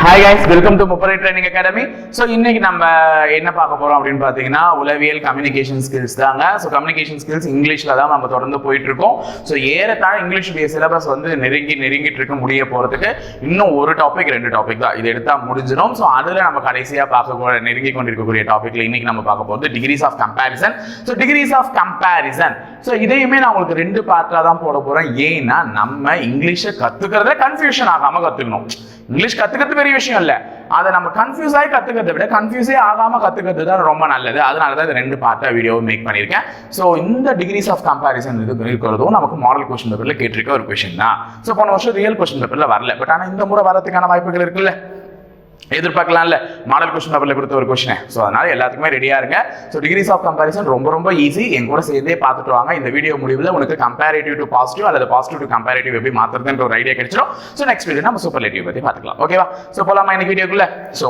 Hi guys, welcome to Mupare Training Academy. So இன்னைக்கு நம்ம என்ன பார்க்க போறோம் அப்படினு பாத்தீங்கன்னா உளவியல் கம்யூனிகேஷன் ஸ்கில்ஸ் தாங்க. So கம்யூனிகேஷன் ஸ்கில்ஸ் இங்கிலீஷ்ல தான் நம்ம தொடர்ந்து போயிட்டு இருக்கோம். So ஏறத்தாழ இங்கிலீஷ் சிலபஸ் வந்து நெருங்கிட்டு இருக்க முடிய போறதுக்கு இன்னும் ஒரு டாபிக் ரெண்டு டாபிக் தான். இது எடுத்தா முடிஞ்சிடும். So அதுல நம்ம கடைசியா நெருங்கி கொண்டிருக்கக்கூடிய டாபிக்ல இன்னைக்கு நம்ம பார்க்க போறது degrees of comparison. So degrees of comparison. So இதையுமே நான் உங்களுக்கு ரெண்டு பார்ட்டா தான் போட போறேன். ஏன்னா நம்ம இங்கிலீஷை கத்துக்கிறத கன்ஃபியூஷன் ஆகாம கத்துக்கணும். இங்கிலீஷ் கத்துக்கிறது பெரிய விஷயம் இல்ல, அதை நம்ம கன்ஃபியூஸ் ஆகி கத்துக்கிறத விட கன்ஃபியூஸே ஆகாம கத்துக்கிறது தான் ரொம்ப நல்லது. அதனால தான் ரெண்டு பார்ட்டா வீடியோ மேக் பண்ணியிருக்கேன். ஸோ இந்த டிகிரிஸ் ஆஃப் கம்பேரிசன் இருக்கிறதும் நமக்கு மாடல் கொஸ்டின் பேப்பர்ல கேட்டிருக்க ஒரு கொஸ்டின் தான். ஸோ போன வருஷம் ரியல் கொஸ்டின் பேப்பர்ல வரல, பட் ஆனால் இந்த முறை வரதுக்கான வாய்ப்புகள் இருக்குல்ல, எதிர்பார்க்கலாம்ல மாடல் கொஸ்டின் பேப்பர்ல கொடுத்த ஒரு கொஸ்டின். ஸோ அதனால எல்லாத்துக்குமே ரெடியா இருங்க. ஸோ டிகிரிஸ் ஆஃப் கம்பேரிசன் ரொம்ப ஈஸி. என் கூட சேர்ந்தே பார்த்துட்டு வாங்க. இந்த வீடியோ முடிவில் உனக்கு கம்பேரிட்டிவ் டு பாசிட்டிவ் அல்லது பாசிட்டிவ் டு கம்பேரிட்டிவ் எப்படி மாத்துறதுன்ற ஒரு ஐடியா கிடைச்சிடும். ஸோ நெக்ஸ்ட் வீடியோ நம்ம சூப்பர்லேட்டிவ் பத்தி பார்த்துக்கலாம். ஓகேவா? ஸோ போலாமா இன்னைக்கு வீடியோக்குள்ள? So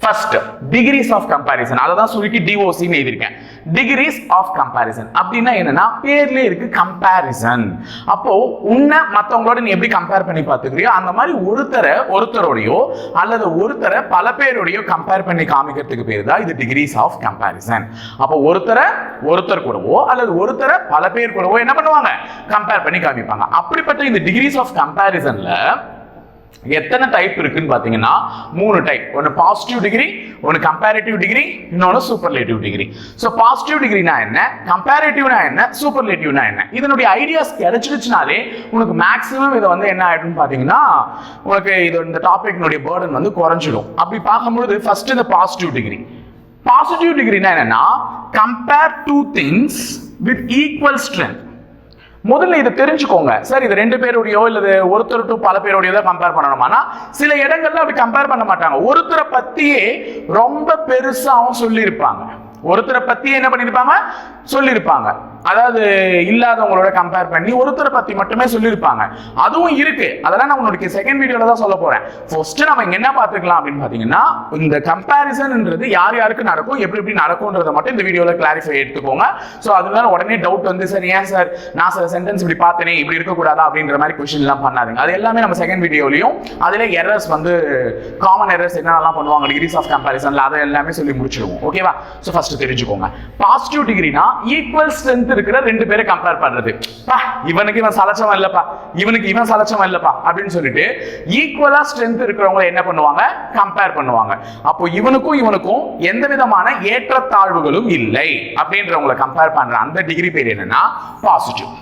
first degrees of comparison, அதை தான் சுருக்கி டிஓசின்னு எழுதியிருக்கேன். டிகிரிஸ் ஆஃப் கம்பேரிசன் அப்படின்னா என்னன்னா பேர்லயே இருக்கு கம்பேரிசன். அப்போ உன்னை மற்றவங்களோட நீ எப்படி கம்பேர் பண்ணி பார்த்துக்கிறியோ அந்த மாதிரி ஒருத்தரோடையோ அல்லது ஒருத்தரை பல பேரோடையோ கம்பேர் பண்ணி காமிக்கிறதுக்கு பேர் தான் இது டிகிரிஸ் ஆஃப் கம்பேரிசன். அப்போ ஒருத்தர் கூடவோ அல்லது ஒருத்தரை பல பேர் கூடவோ என்ன பண்ணுவாங்க, கம்பேர் பண்ணி காமிப்பாங்க. அப்படிப்பட்ட இந்த டிகிரிஸ் ஆஃப் கம்பேரிசன்ல எத்தனை டைப் இருக்குன்னு பாத்தீங்கன்னா 3 டைப். ஒன்னு பாசிட்டிவ் டிகிரி, ஒன்னு கம்பேரிட்டிவ் டிகிரி, இன்னொன்னு சூப்பர்லேட்டிவ் டிகிரி. சோ பாசிட்டிவ் டிகிரினா என்ன, கம்பேரிட்டிவ்னா என்ன, சூப்பர்லேட்டிவ்னா என்ன, இதனுடைய ஐடியாஸ் கிடைச்சிடுச்சுனாலே உனக்கு மேக்ஸிமம் இதை வந்து என்ன ஆயிடும்னு பாத்தீங்கன்னா உனக்கு இது இந்த டாபிக்னுடைய பர்டன் வந்து குறைஞ்சிடும். அப்படி பார்க்கும்போது ஃபர்ஸ்ட் இந்த பாசிட்டிவ் டிகிரி. பாசிட்டிவ் டிகிரினா என்னன்னா compare two things with equal strength. முதல்ல இதை தெரிஞ்சுக்கோங்க. சார் இது ரெண்டு பேருடையோ இல்லது ஒருத்தர் டு பல பேருடையோ தான் கம்பேர் பண்ணணுமானா சில இடங்கள்ல அப்படி கம்பேர் பண்ண மாட்டாங்க. ஒருத்தரை பத்தியே ரொம்ப பெருசாவும் சொல்லியிருப்பாங்க, ஒருத்தரை பத்தி என்ன பண்ணிருப்பாங்க சொல்லியிருப்பாங்க. அதாவது இல்லாதவங்களோட கம்பேர் பண்ணி ஒருத்தரை பத்தி மட்டுமே சொல்லியிருப்பாங்க. அதுவும் இருக்கு, அதெல்லாம் நான் உங்களுடைய செகண்ட் வீடியோல தான் சொல்ல போறேன். ஃபர்ஸ்ட் நம்ம இங்க என்ன பார்த்துக்கலாம் அப்படின்னு பாத்தீங்கன்னா இந்த கம்பேரிசன்ன்றது யார் யாருக்கு நடக்கும், எப்படி நடக்கும்ன்றத மட்டும் இந்த வீடியோல கிளாரிஃபை எடுத்துக்கோங்க. ஸோ அதனால உடனே டவுட் வந்து சார் ஏன் சார் நான் சில சென்டென்ஸ் இப்படி பார்த்தேனே இப்படி இருக்கக்கூடாதா அப்படின்ற மாதிரி கொஸ்டின் எல்லாம் பண்ணாதுங்க. அது எல்லாமே நம்ம செகண்ட் வீடியோலையும் அதுல எரர்ஸ் வந்து காமன் எரர்ஸ் என்னெல்லாம் பண்ணுவாங்க டிகிரிஸ் ஆஃப் கம்பேரிசன்ல அதை எல்லாமே சொல்லி முடிச்சிடுவோம். ஓகேவா? ஸோ ஃபர்ஸ்ட் தெரிஞ்சுக்கோங்க. பாசிட்டிவ் டிகிரினா ஈக்குவல் ஸ்ட்ரென்த் இருக்கிற ரெண்டு பேரை கம்பேர் பண்றது. இவனுக்கு இவன் சலச்சவன் இல்லப்பா, இவனுக்கு இவன் சலச்சவன் இல்லப்பா அப்படின்னு சொல்லிட்டு ஈக்குவலா ஸ்ட்ரென்த் இருக்கிறவங்க என்ன பண்ணுவாங்க, கம்பேர் பண்ணுவாங்க. அப்போ இவனுக்கும் எந்த விதமான ஏற்றத்தாழ்வுகளும் இல்லை அப்படின்றவங்களை கம்பேர் பண்ற அந்த டிகிரி பேர் என்னன்னா பாசிட்டிவ்.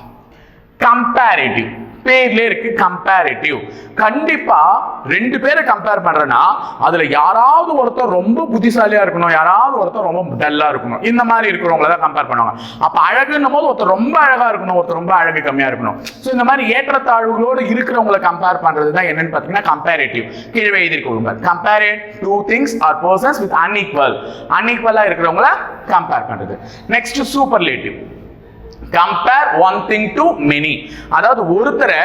கம்பேரிட்டிவ் பேர்ல இருக்கு கம்பேரிட்டிவ். கண்டிப்பா ரெண்டு பேரை கம்பேர் பண்றேன்னா அதுல யாராவது ஒருத்தர் ரொம்ப புத்திசாலியா இருக்கணும், யாராவது ஒருத்தர் ரொம்ப டல்லா இருக்கணும், இந்த மாதிரி இருக்கிறவங்கள தான் கம்பேர் பண்ணுவாங்க. அப்ப அழகுன்னும் போது ஒருத்தர் ரொம்ப அழகா இருக்கணும், ஒருத்தர் ரொம்ப அழகு கம்மியா இருக்கணும். ஸோ இந்த மாதிரி ஏற்றத்தாழ்வுகளோடு இருக்கிறவங்களை கம்பேர் பண்றது தான் என்னன்னு பாத்தீங்கன்னா கம்பேரிட்டிவ். கீழே எழுதிருக்கோங்க, compare two things or persons with அன்ஈக்குவலா இருக்கிறவங்கள கம்பேர் பண்றது. Next superlative. Compare one thing to many, அதாவது ஒருத்தரை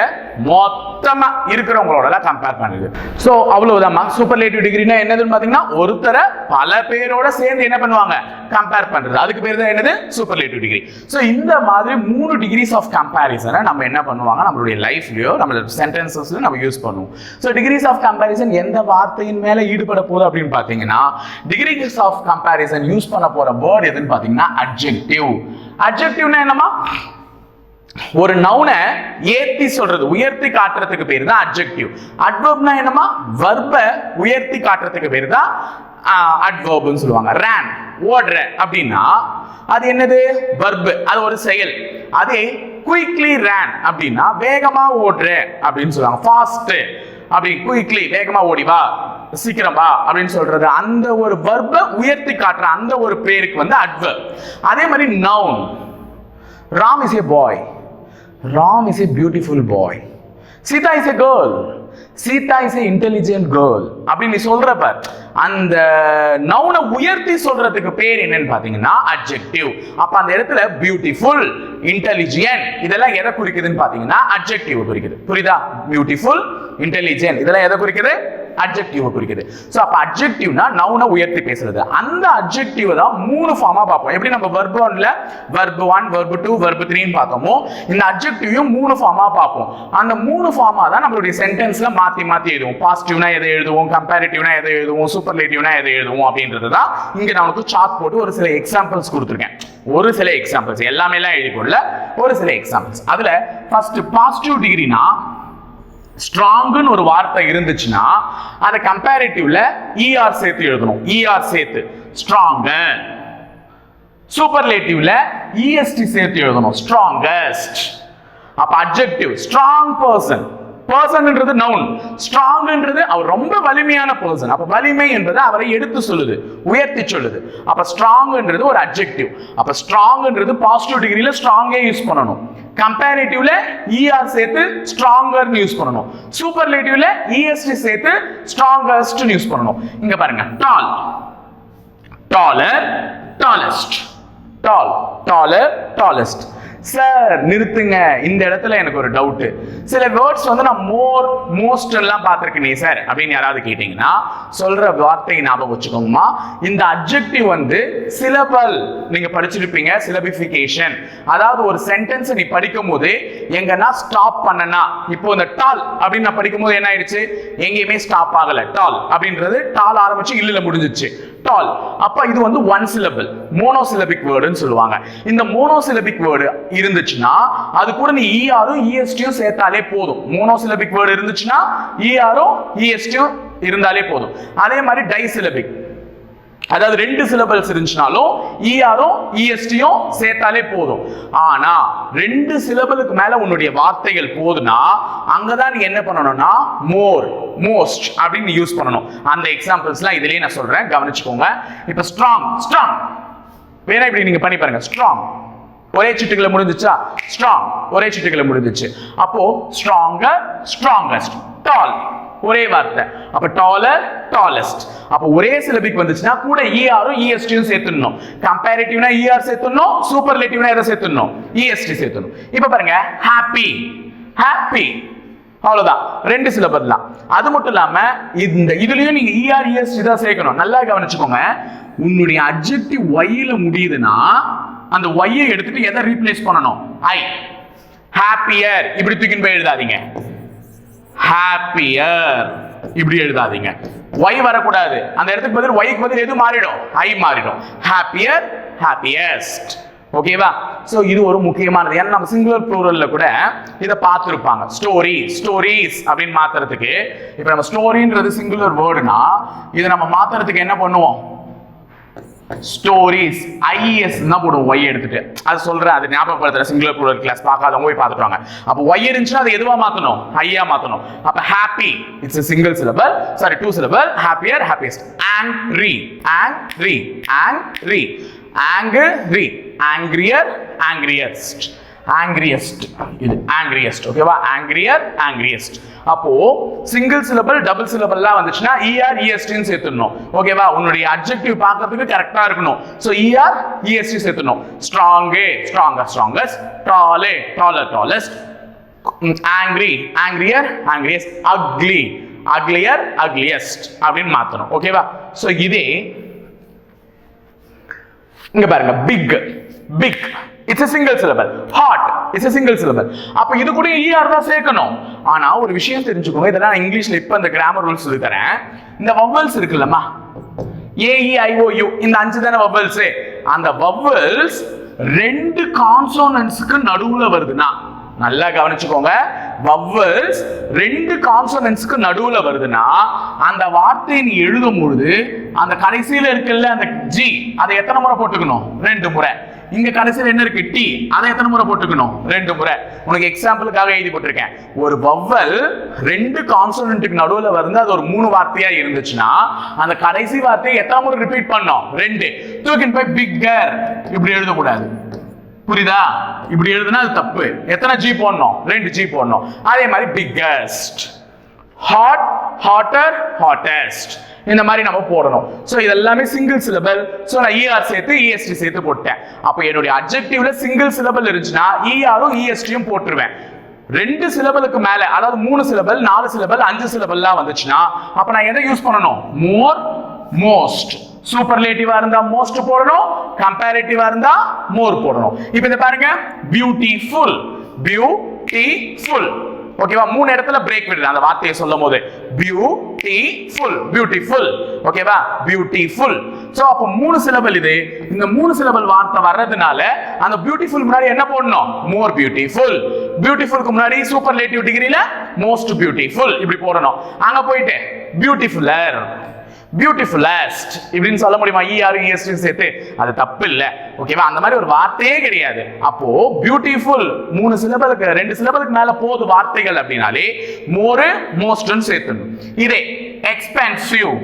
மொத்தமா இருக்கிறவங்களோட கம்பேர் பண்ணுது. சோ அவ்வளவுதான். சூப்பர்லேட்டிவ் டிகிரினா என்னதுன்னு பாத்தீங்கன்னா ஒருத்தரை பல பேரோட சேர்ந்து என்ன பண்ணுவாங்க, கம்பேர் பண்றது. அதுக்கு பேர் தான் என்னது, சூப்பர்லேட்டிவ் டிகிரி. சோ இந்த மாதிரி 3 டிகிரிஸ் ஆஃப் கம்பேரிசனை நம்ம என்ன பண்ணுவாங்க நம்மளுடைய லைஃப்லயோ நம்ம சென்டென்சஸ்ல நம்ம யூஸ் பண்ணுவோம். சோ டிகிரிஸ் ஆஃப் கம்பேரிசன் எந்த வார்த்தையின் மேல ஈடுபட போகுது அப்படின்னு பாத்தீங்கன்னா டிகிரிஸ் ஆஃப் கம்பேரிசன் யூஸ் பண்ண போற வேர்ட் எதுன்னு பாத்தீங்கன்னா அட்ஜெக்டிவ். அட்ஜெக்டிவ்னா என்னமா, ஒரு நவுனை ஏத்தி சொல்றது, உயர்த்தி காட்டுறதுக்கு பேர் தான் அட்ஜெக்டிவ். அட்வர்ப்னா என்னமா, வர்பை உயர்த்தி காட்டுறதுக்கு பேர் தான் அட்வர்ப்னு சொல்லுவாங்க. ரன் ஓடுற அப்படின்னா அது என்னது, வர்பு, அது ஒரு செயல். அதே குயிக்லி ரன் அப்படின்னா வேகமா ஓடுற அப்படின்னு சொல்லுவாங்க. ஃபாஸ்ட் அப்படி குயிக்லி வேகமா ஓடிவா, சீக்கிரம் வா அப்படின்னு சொல்றது அந்த ஒரு வர்பை உயர்த்தி காட்டுற அந்த ஒரு பேருக்கு வந்து அட்வர்ப். அதே மாதிரி noun, Ram is a boy, Ram is a beautiful boy, Sita is a girl, Sita is a intelligent girl அப்படின்னு சொல்றப்ப அந்த நவுனை உயர்த்தி சொல்றதுக்கு பேர் என்னன்னு பாத்தீங்கன்னா அட்ஜெக்டிவ். அப்ப அந்த இடத்துல பியூட்டிஃபுல், இன்டெலிஜென்ட் இதெல்லாம் எதை குறிக்குதுன்னு பாத்தீங்கன்னா அட்ஜெக்டிவ் குறிக்குது. புரியுதா? பியூட்டிஃபுல், இன்டெலிஜென்ட், இதெல்லாம் எதை குறிக்குது? அட்ஜெக்டிவ் குறிக்குது. சோ அப்ப அட்ஜெக்டிவ்னா நவுனை உயர்த்தி பேசுறது. அந்த அட்ஜெக்டிவ் தான் மூணு ஃபார்மா பார்ப்போம். எப்படி நம்ம verb 1ல verb 1, verb 2, verb 3 ன்னு பார்த்தோமோ, இந்த அட்ஜெக்டிவையும் மூணு ஃபார்மா பார்ப்போம். அந்த மூணு ஃபார்மா தான் நம்மளுடைய சென்டென்ஸ்ல மாத்தி மாத்தி எழுதுவோம். பாசிட்டிவ்னா எதை எழுதுவோம், கம்பேரிட்டிவ்னா எதை எழுதுவோம், சூப்பர்லேட்டிவ்னா எதை எழுதுவோம் அப்படின்றது தான் இங்க நான் உங்களுக்கு சார்ட் போட்டு ஒரு சில எக்ஸாம்பிள்ஸ் கொடுத்துருக்கேன். ஒரு சில எக்ஸாம்பிள்ஸ், எல்லாமே எல்லாம் எழுதி போடல, ஒரு சில எக்ஸாம்பிள்ஸ். அதுல ஃபர்ஸ்ட் பாசிட்டிவ் டிகிரினா ஸ்ட்ராங்னு ஒரு வார்த்தை இருந்துச்சுன்னா அதை கம்பேரிட்டிவ்ல er சேர்த்து எழுதணும். er சேர்த்து ஸ்ட்ராங். சூப்பர்லேட்டிவ்ல est சேர்த்து எழுதணும். ஸ்ட்ராங்கஸ்ட். அப்ப அட்ஜெக்டிவ் ஸ்ட்ராங் பர்சன். பர்சன்ன்றது நவுன், ஸ்ட்ராங்ன்றது அவர் ரொம்ப வலிமையான பர்சன். அப்ப வலிமை என்பது அவரை எடுத்து சொல்லுது, உயர்த்தி சொல்லுது. அப்ப ஸ்ட்ராங்ன்றது ஒரு அட்ஜெக்டிவ். அப்ப ஸ்ட்ராங்ன்றது பாசிட்டிவ் டிகிரில ஸ்ட்ராங்கே யூஸ் பண்ணணும். கம்பேரிட்டிவ்ல er சேர்த்து ஸ்ட்ராங்கர்னு யூஸ் பண்ணணும். சூப்பர்லேட்டிவ்ல est சேர்த்து ஸ்ட்ராங்கஸ்ட் யூஸ் பண்ணணும். இங்க பாருங்க, டால், டாலர், டாலஸ்ட். டால், டாலர், டாலஸ்ட். சார் நிறுத்துங்க, இந்த இடத்துல எனக்கு ஒரு டவுட். சில வேர்ட்ஸ் வந்து நான் மோர், மோஸ்ட் எல்லாம் பார்த்திருக்கேன் சார் அப்படின்னு யாராவது கேட்டீங்கன்னா சொல்ற வார்த்தையை ஞாபகம் வச்சுக்கோங்கம்மா. இந்த அட்ஜெக்டிவ் வந்து சிலபல் நீங்க படிச்சிருப்பீங்க, சிலபிஃபிகேஷன். அதாவது ஒரு சென்டென்ஸ் நீ படிக்கும் போது எங்கன்னா ஸ்டாப் பண்ணனா, இப்போ இந்த டால் அப்படின்னு நான் படிக்கும் போது என்ன ஆயிடுச்சு, எங்கேயுமே ஸ்டாப் ஆகல. டால் அப்படின்றது டால் ஆரம்பிச்சு இல்ல முடிஞ்சிச்சு. டால். அப்ப இது வந்து ஒன் சிலபிள், மோனோசிலபிக் வேர்டுன்னு சொல்லுவாங்க. இந்த மோனோசிலபிக் வேர்டு இருந்துச்சுன்னா அது கூட நீ ஈஆரும் இஎஸ்டியும் சேர்த்தாலே போதும். மோனோசிலபிக் வேர்டு இருந்துச்சுன்னா ஈஆரும் இஎஸ்டியும் இருந்தாலே போதும். அதே மாதிரி டைசிலபிக், அதாவது ரெண்டு சிலபிள்ஸ் இருந்துச்சுனாலும் ஈஆரும் இஎஸ்டியும் சேர்த்தாலே போதும். ஆனா ரெண்டு சிலபிளுக்கு மேல உன்னுடைய வார்த்தைகள் போதுனா அங்கதான் நீ என்ன பண்ணணும்னா மோர், மோஸ்ட் அப்படின்னு யூஸ் பண்ணணும். அந்த எக்ஸாம்பிள்ஸ்லாம் இதுலயே நான் சொல்றேன், கவனிச்சுக்கோங்க. இப்ப ஸ்ட்ராங், ஸ்ட்ராங் வேணா இப்படி நீங்க பண்ணி பாருங்க. ஸ்ட்ராங் ஒரே சிட்டுகளை முடிஞ்சிச்சா, ஸ்ட்ராங் ஒரே சிட்டுகளை முடிஞ்சிச்சு. அப்போ ஸ்ட்ராங்கர், ஸ்ட்ராங்கஸ்ட். டால் ஒரே வார்த்தை, அப்ப டாலர், டாலஸ்ட். அப்ப ஒரே சிலபிக் வந்துச்சுன்னா கூட ஈஆரும் இஎஸ்டியும் சேர்த்துடணும். கம்பேரிட்டிவ்னா ஈஆர் சேர்த்துடணும், சூப்பர்லேட்டிவ்னா எதை சேர்த்துடணும், இஎஸ்டி சேர்த்துடணும். இப்ப பாருங்க, ஹாப்பி, ஹாப்பி, அவ்வளவுதான், ரெண்டு சிலபல் தான். அது மட்டும் இல்லாம இந்த இதுலயும் நீங்க ஈஆர் இஎஸ்டி தான் சேர்க்கணும். நல்லா கவனிச்சுக்கோங்க. உன்னுடைய அட்ஜெக்டிவ் ஒய்ல முடியுதுன்னா அந்த ஒய்யை எடுத்துட்டு எதை ரீப்ளேஸ் பண்ணணும், ஐ. ஹாப்பியர் இப்படி தூக்கின்னு போய் எழுதாதீங்க, ஹாப்பியர் இப்படி எழுதாதீங்க. ஒய் வரக்கூடாது, அந்த இடத்துக்கு பதில் ஒய்க்கு பதில் எது மாறிடும், ஐ மாறிடும். Happier, happiest. ஓகேவா? சோ இது ஒரு முக்கியமானது. ஏன்னா நம்ம சிங்குலர் ப்ளூரல்ல கூட இத பார்த்திருப்பாங்க. ஸ்டோரி, ஸ்டோரிஸ் அப்படின்னு மாத்துறதுக்கு, இப்ப நம்ம ஸ்டோரின்றது சிங்குலர் வேர்டுனா இதை நம்ம மாத்துறதுக்கு என்ன பண்ணுவோம், ஸ்டோரிஸ் ஐஎஸ் தான் போடுவோம் ஒய் எடுத்துட்டு. அது சொல்றேன், அது ஞாபகப்படுத்துற சிங்குலர் ப்ளூரல் கிளாஸ் பார்க்காதவங்க போய் பார்த்துட்டு. அப்ப ஒய் இருந்துச்சுன்னா அது எதுவா மாத்தணும், ஐயா மாத்தணும். அப்ப happy it's a single syllable, sorry two syllable. happier, happiest. angry, angry, angry, angry, angrier, angriest, angriest. இது angriest. ஓகேவா? angrier, angriest. அப்போ சிங்கிள் சிலபிள், டபுள் சிலபிள்லாம் வந்துச்சுன்னா er est ன்னு சேர்த்துடணும். ஓகேவா? உன்னுடைய அட்ஜெக்டிவ் பார்க்கிறதுக்கு கரெக்ட்டா இருக்கணும். So er est சேர்த்துடணும். strong, stronger, strongest. tall, taller, tallest. angry, angrier, angriest. ugly, uglier, ugliest அப்படின்னு மாத்தணும். ஓகேவா? சோ இதே இங்க பாருங்க, big, big, it's a single syllable. hot, it's a single syllable. அப்ப இது கூட er தான் சேர்க்கணும். ஆனா ஒரு விஷயம் தெரிஞ்சுக்கோங்க, இதெல்லாம் நான் இங்கிலீஷ்ல இப்ப இந்த கிராமர் ரூல்ஸ் சொல்லி தரேன். இந்த vowels இருக்குல்லம்மா, a e i o u, இந்த அஞ்சு தான வவல்ஸ். அந்த வவல்ஸ் ரெண்டு கான்சோனன்ட்ஸ்க்கு நடுவுல வருதுன்னா, நல்லா கவனிச்சுக்கோங்க, வவல்ஸ் ரெண்டு கான்சோனன்ட்ஸ்க்கு நடுவுல வருதுன்னா அந்த வார்த்தையை நீ எழுதும் பொழுது அந்த கடைசியில இருக்குல்ல அந்த ஜி, அதை எத்தனை முறை போட்டுக்கணும், ரெண்டு முறை. இங்க கடைசியில் என்ன இருக்கு, டி, அதை எத்தனை முறை போட்டுக்கணும், ரெண்டு முறை. உனக்கு எக்ஸாம்பிளுக்காக எழுதி போட்டிருக்கேன். ஒரு வவல் ரெண்டு கான்சோனன்ட்டுக்கு நடுவுல வந்து அது ஒரு மூணு வார்த்தையா இருந்துச்சுன்னா அந்த கடைசி வார்த்தையை எத்தனை முறை ரிப்பீட் பண்ணோம், ரெண்டு. தூக்கின் போய் பிக்கர் இப்படி எழுதக்கூடாது. புரியுதா? இப்படி எழுதுனா அது தப்பு. எத்தனை ஜி போடணும், ரெண்டு ஜி போடணும். அதே மாதிரி பிக்கஸ்ட், ஹாட், ஹாட்டர், ஹாட்டஸ்ட், இந்த மாதிரி நம்ம போடணும். சோ இதெல்லாமே சிங்கிள் சிலபிள். சோ நான் er சேர்த்து est சேர்த்து போட்டேன். அப்ப என்னுடைய அட்ஜெக்டிவ்ல சிங்கிள் சிலபிள் இருந்துச்சுன்னா erரும் estயும் போட்டுருவேன். 2 சிலபலுக்கு மேல, அதாவது 3 சிலபல் 4 சிலபல் 5 சிலபல்லாம் வந்துச்சுன்னா அப்ப நான் எதை யூஸ் பண்ணணும்? மோர், மோஸ்ட். சூப்பர்லேட்டிவா இருந்தா மோஸ்ட் போடணும், கம்பேரிட்டிவா இருந்தா மோர் போடணும். இப்போ இத பாருங்க, பியூட்டிஃபுல், பியூட்டிஃபுல். ஓகேவா? 3 இடத்துல பிரேக் விடுறேன் அந்த வார்த்தையை சொல்லும்போது. Beautiful, beautiful. ஓகேவா? பியூட்டிஃபுல். சோ அப்ப 3 சிலபல் இது. இந்த 3 சிலபல் வார்த்தை வர்றதுனால அந்த பியூட்டிஃபுல் முன்னாடி என்ன போடணும்? மோர் பியூட்டிஃபுல். பியூட்டிஃபுல்க்கு முன்னாடி சூப்பர்லேட்டிவ் டிகிரில மோஸ்ட் பியூட்டிஃபுல் இப்படி போடணும். அங்க போயிட்டு பியூட்டிஃபுல்லர், பியூட்டிஃபுல்லஸ்ட் இப்படின்னு சொல்ல முடியுமா? ER சேர்த்து? அது தப்பு இல்ல. ஓகேவா? அந்த மாதிரி ஒரு வார்த்தையே கிடையாது. அப்போ பியூட்டிஃபுல் 3 சிலபலுக்கு 2 சிலபலுக்கு மேல போது வார்த்தைகள் அப்படினாலே மோர், மோஸ்ட்னு சேர்த்தணும். இதே எக்ஸ்பென்சிவ்,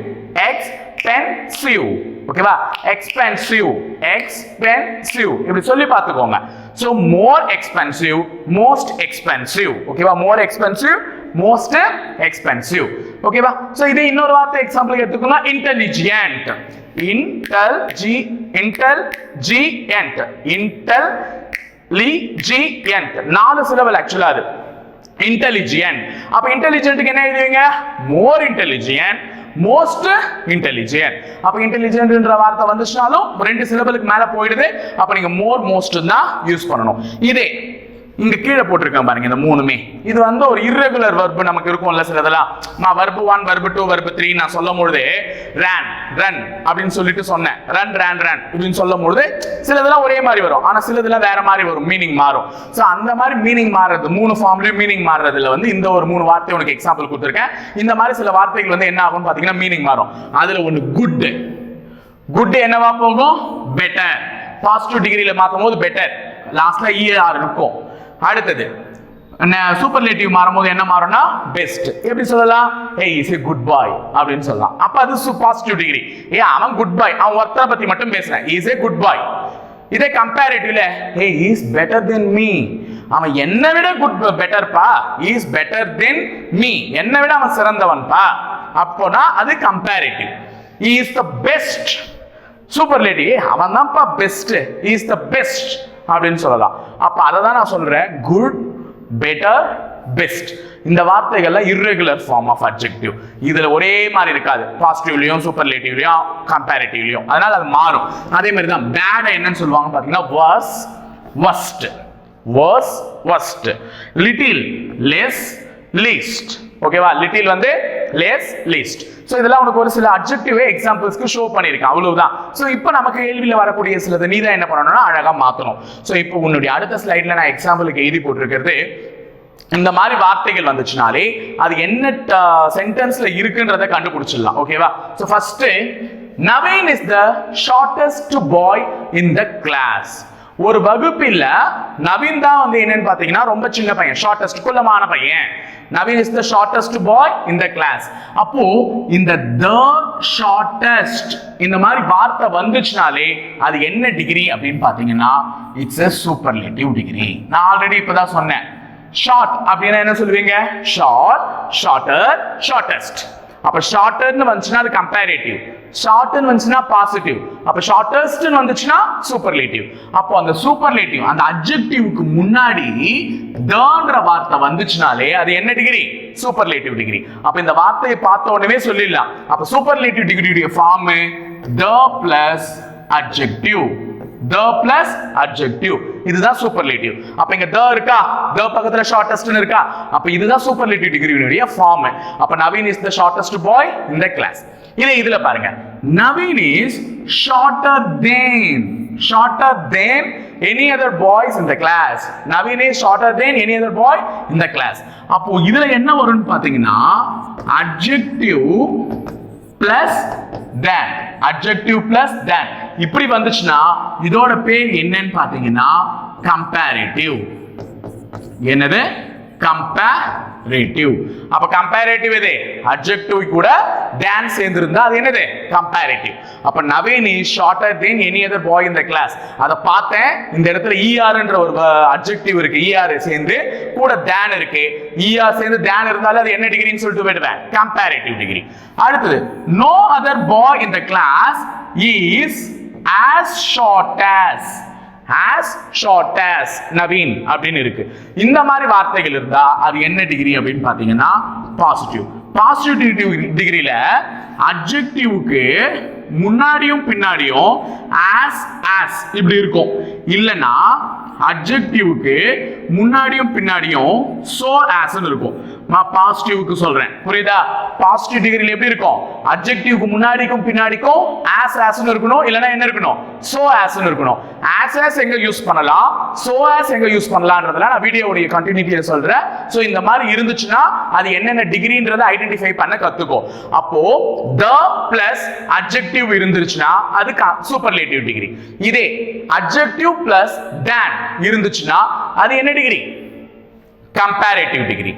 எக்ஸ்பென்சிவ். ஓகேவா? எக்ஸ்பென்சிவ், எக்ஸ்பென்சிவ் இப்படி சொல்லி பார்த்துக்கோங்க. So more expensive, most expensive. ஓகேவா? More expensive, most expensive. ஓகேவா? சோ இதே இன்னொரு வார்த்தை எக்ஸாம்பிள் எடுத்துக்கோங்க. இன்டெலிஜென்ட், இன்டெலிஜென்ட், இன்டெலிஜென்ட் 4 சிலபல் ஆக்சுவலா அது. இன்டெலிஜென்ட். அப்ப இன்டெலிஜென்ட்க்கு என்ன எழுதுவீங்க? More intelligent, most intelligent. அப்ப இன்டெலிஜென்ட்ன்ற வார்த்தை வந்துச்சுனாலும் 2 சிலபலுக்கு மேல போயிடுது. அப்ப நீங்க மோர், மோஸ்ட் தான் யூஸ் பண்ணணும். இதே இங்க கீழே போட்டிருக்கேன் பாருங்க, இந்த 3மே இது வந்து ஒரு irregular verb நமக்கு இருக்கும்ல சிலதெல்லாம். நான் verb 1, verb 2, verb 3 நான் சொல்லும்போது ran, run அப்படின்னு சொல்லிட்டு சொன்னேன். ரன், ran, run இப்படின்னு சொல்லும்போது சிலதெல்லாம் ஒரே மாதிரி வரும், ஆனா சிலதெல்லாம் வேற மாதிரி வரும், மீனிங் மாறும். சோ அந்த மாதிரி மீனிங் மாறுறது 3 ஃபார்ம்லயும் மீனிங் மாறுறதுல வந்து இந்த ஒரு 3 வார்த்தை உனக்கு எக்ஸாம்பிள் கொடுத்திருக்கேன். இந்த மாதிரி சில வார்த்தைகள் வந்து என்ன ஆகும்னு பாத்தீங்கன்னா மீனிங் மாறும். அதுல ஒன்னு குட். குட் என்னவா போகும்? பெட்டர். பாசிட்டிவ் டிகிரில மாத்தும் போது பெட்டர், லாஸ்ட்ல ER இருக்கும். அடுத்தது சூப்பர்லேட்டிவ் மாறும்போது என்ன மாறும்னா பெஸ்ட். எப்படி சொல்லலாம்? ஏய் இஸ் a good boy அப்படின்னு சொல்லலாம். அப்ப அது பாசிட்டிவ் டிகிரி. அவன் குட் பாய், அவன் ஒருத்தரை பத்தி மட்டும் பேசுறேன், இஸ் a good boy. இதே கம்பேரிட்டிவ்ல ஏய் இஸ் பெட்டர் தென் மீ, அவன் என்னை விட பெட்டர் பா, இஸ் பெட்டர் தென் மீ, என்னை விட அவன் சிறந்தவன் பா. அப்போனா அது comparative. Is the best. Superlative அவன் தான்ப்பா பெஸ்ட், இஸ் த பெஸ்ட் அப்படின்னு சொல்லலாம். அப்ப அதை தான் நான் சொல்றேன், குட், பெட்டர், பெஸ்ட். இந்த வார்த்தைகள்லாம் irregular form of adjective. இதுல ஒரே மாதிரி இருக்காது, பாசிட்டிவ்லயும் சூப்பர்லேட்டிவ்லயும் கம்பேரிட்டிவ்லயும். அதனால அது மாறும். அதே மாதிரி தான் பேட் என்னன்னு சொல்லுவாங்க பாத்தீங்கன்னா worse, worst, worse, worst. little, less, least. ஓகேவா? லிட்டில் வந்து less, least. சோ இதெல்லாம் உனக்கு ஒரு சில அட்ஜெக்டிவ் எக்ஸாம்பிள்ஸ்க்கு ஷோ பண்ணிருக்கேன், அவ்வளவுதான். சோ இப்போ நமக்கு கேள்வியில வரக்கூடிய சிலது நீ தான் என்ன பண்ணணும்னா அழகா மாத்தணும். சோ இப்போ உன்னுடைய அடுத்த ஸ்லைட்ல நான் எக்ஸாம்பிளுக்கு எழுதி போட்டிருக்கிறது, இந்த மாதிரி வார்த்தைகள் வந்துச்சுனாலே அது என்ன சென்டென்ஸ்ல இருக்குன்றதை கண்டுபிடிச்சிடலாம். ஓகேவா? So first, Naveen is the shortest boy in the class. ஒரு வகுப்பில் நவீன் தான் வந்து என்னன்னு பாத்தீங்கன்னா ரொம்ப சின்ன பையன், ஷார்ட்டஸ்ட் குள்ளமான பையன். Naveen is the shortest boy in the class. அப்போ இந்த the shortest இந்த மாதிரி வார்த்தை வந்துச்சுனாலே அது என்ன டிகிரி அப்படின்னு பாத்தீங்கன்னா இட்ஸ் a superlative டிகிரி. நான் ஆல்ரெடி இப்பதான் சொன்னேன், ஷார்ட் அப்படின்னா என்ன சொல்லுவீங்க? Short, shorter, shortest. அப்ப ஷார்ட்டர்னு வந்துச்சுன்னா அது கம்பேரிட்டிவ், ஷார்ட்னு வந்துச்சுன்னா பாசிட்டிவ், அப்ப ஷார்ட்டஸ்ட்னு வந்துச்சுன்னா சூப்பர்லேட்டிவ். அப்போ அந்த சூப்பர்லேட்டிவ் அந்த அட்ஜெக்டிவ்க்கு முன்னாடி தன்ற வார்த்தை வந்துச்சுனாலே அது என்ன டிகிரி? Superlative degree. அப்ப இந்த வார்த்தையை பார்த்த உடனே சொல்லிடலாம். அப்ப சூப்பர்லேட்டிவ் டிகிரியுடைய form the plus adjective, the plus adjective. இதுதான் சூப்பர்லேட்டிவ். அப்ப இங்க the இருக்கா, the பக்கத்துல ஷார்ட்டஸ்ட்னு இருக்கா, அப்ப இதுதான் சூப்பர்லேட்டிவ் டிகிரியுடைய ஃபார்ம். அப்ப Naveen is the shortest boy in the class. இதுல பாருங்க, Naveen is shorter than any other boys in the class. Naveen is shorter than any other boy in the class. அப்போ இதுல என்ன வரும்னு பாத்தீங்கன்னா adjective plus than, adjective plus than இப்படி வந்துச்சுன்னா இதோட பேர் என்னன்னு பாத்தீங்கன்னா கம்பேரிட்டிவ். என்னது? கம்பேரிட்டிவ். அப்ப கம்பேரிட்டிவ் எது? அட்ஜெக்டிவ் கூட than சேர்ந்திருந்தா அது என்னது? கம்பேரிட்டிவ். அப்ப Naveen is shorter than any other boy in the class. அத பார்த்தேன், இந்த இடத்துல er என்ற ஒரு அட்ஜெக்டிவ் இருக்கு, er சேர்ந்து கூட than இருக்கு, er சேர்ந்து than இருந்தால அது என்ன டிகிரின்னு சொல்லிட்டு போயிடுவேன், கம்பேரிட்டிவ் டிகிரி. அடுத்து, no other boy in the class is as short as. as short as Naveen அப்படின்னு இருக்கு. இந்த மாதிரி வார்த்தைகள் இருந்தா அது என்ன டிகிரி அப்படின்னு பாத்தீங்கன்னா பாசிட்டிவ். பாசிட்டிவ் டிகிரியில அட்ஜெக்டிவ்க்கு முன்னாடியும் பின்னாடியும் as இப்படி இருக்கும். இல்லனா அட்ஜெக்டிவ்க்கு முன்னாடியும் பின்னாடியும் so as இருக்கும். நான் பாசிட்டிவ்க்கு சொல்றேன், புரியுதா? பாசிட்டிவ் டிகிரில எப்படி இருக்கும்? அட்ஜெக்டிவ்க்கு முன்னாடிக்கும் பின்னாடிக்கும் as இருக்கணும், இல்லனா என்ன இருக்கணும்? so as இருக்கணும். as எங்க யூஸ் பண்ணலாம், so as எங்க யூஸ் பண்ணலாம்ன்றதல நான் வீடியோவுடைய கண்டினியூட்டியை சொல்றேன். சோ இந்த மாதிரி இருந்துச்சுன்னா அது என்னென்ன டிகிரின்றதை ஐடென்டிஃபை பண்ண கத்துக்கோ. அப்போ the plus adjective இருந்துச்சுன்னா அது சூப்பர்லேட்டிவ் டிகிரி. இதே adjective plus than இருந்துச்சுன்னா அது என்ன டிகிரி? Comparative degree.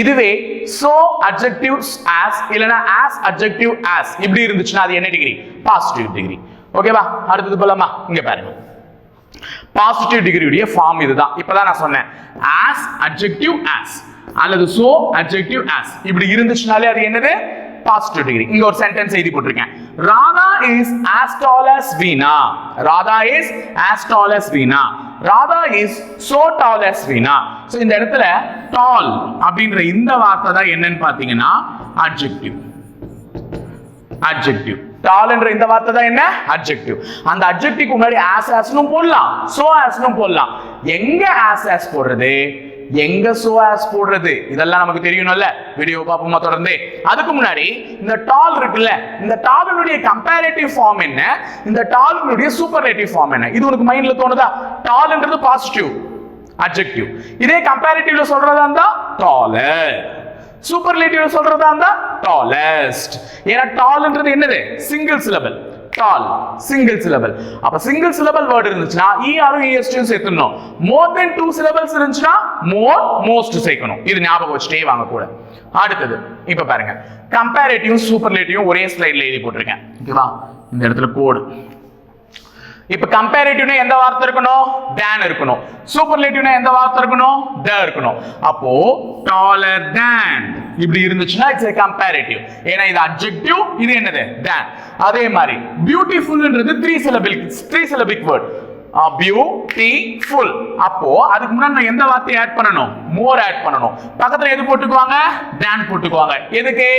இதுவே so adjectives as இல்லனா as adjective as இப்படி இருந்துச்சுன்னா அது என்ன டிகிரி? Positive degree. ஓகேவா? அடுத்து போலாமா? இங்க பாருங்க, பாசிட்டிவ் டிகிரியுடைய ஃபார்ம் இதுதான். இப்பதான் நான் சொன்னேன், as adjective as அல்லது so adjective as இப்படி இருந்துச்சுனாலே அது என்னது? Positive degree. இங்க ஒரு சென்டென்ஸ் எழுதி போட்டுருக்கேன். Radha is as tall as Veena. Radha is as tall as Veena. Radha is so tall as Veena. So இந்த இடத்துல tall அப்படிங்கற இந்த வார்த்தை தான் என்னன்னு பாத்தீங்கன்னா adjective. adjective. tall என்ற இந்த வார்த்தை தான் என்ன? adjective. அந்த adjective முன்னாடி as னும் போடலாம், so as னும் போடலாம். எங்க as போடுறது, எங்க so as போடுறது, இதெல்லாம் நமக்கு தெரியணும்ல. வீடியோ பாப்போமா தொடர்ந்து. அதுக்கு முன்னாடி இந்த tall இருக்குல்ல, இந்த tallனுடைய கம்பேரேட்டிவ் ஃபார்ம் என்ன, இந்த tallனுடைய சூப்பர்லேட்டிவ் ஃபார்ம் என்ன, இது உனக்கு மைண்ட்ல தோணுதா? tallன்றது பாசிட்டிவ் adjective. இதே கம்பேரேட்டிவ்ல சொல்றதா இருந்தா taller, சூப்பர்லேட்டிவ்ல சொல்றதா இருந்தா tallest. ஏன்னா tallன்றது என்னது? Single syllable. tall single syllable. அப்ப single syllable word இருந்துச்சுனா er est சேர்த்தணும். more than 2 syllables இருந்துச்சுனா more most சேர்க்கணும். இது ஞாபகம் வச்சுட்டே வாங்க கூட. அடுத்தது இப்ப பாருங்க, கம்பேரேட்டிவ் சூப்பர்லேட்டிவ் ஒரே ஸ்லைட்ல எழுதி போட்டுருக்கேன். ஓகேவா? இந்த இடத்துல கோடு. இப்ப கம்பேரேட்டிவ்னா எந்த வார்த்தை இருக்கணும்? than இருக்கணும். சூப்பர்லேட்டிவ்னா எந்த வார்த்தை இருக்கணும்? the இருக்கணும். அப்போ taller than இப்படி இருந்துச்சுன்னா இட்ஸ் a comparative. ஏனா இது adjective, இது என்னது? than. அதே மாதிரி beautifulன்றது 3 syllabic word. beautiful. அப்போ அதுக்கு முன்னாடி நான் எந்த வார்த்தை ஆட் பண்ணனும்? more ஆட் பண்ணனும். பக்கத்துல எது போட்டுக்குவாங்க? than போட்டுக்குவாங்க. எதுக்கு?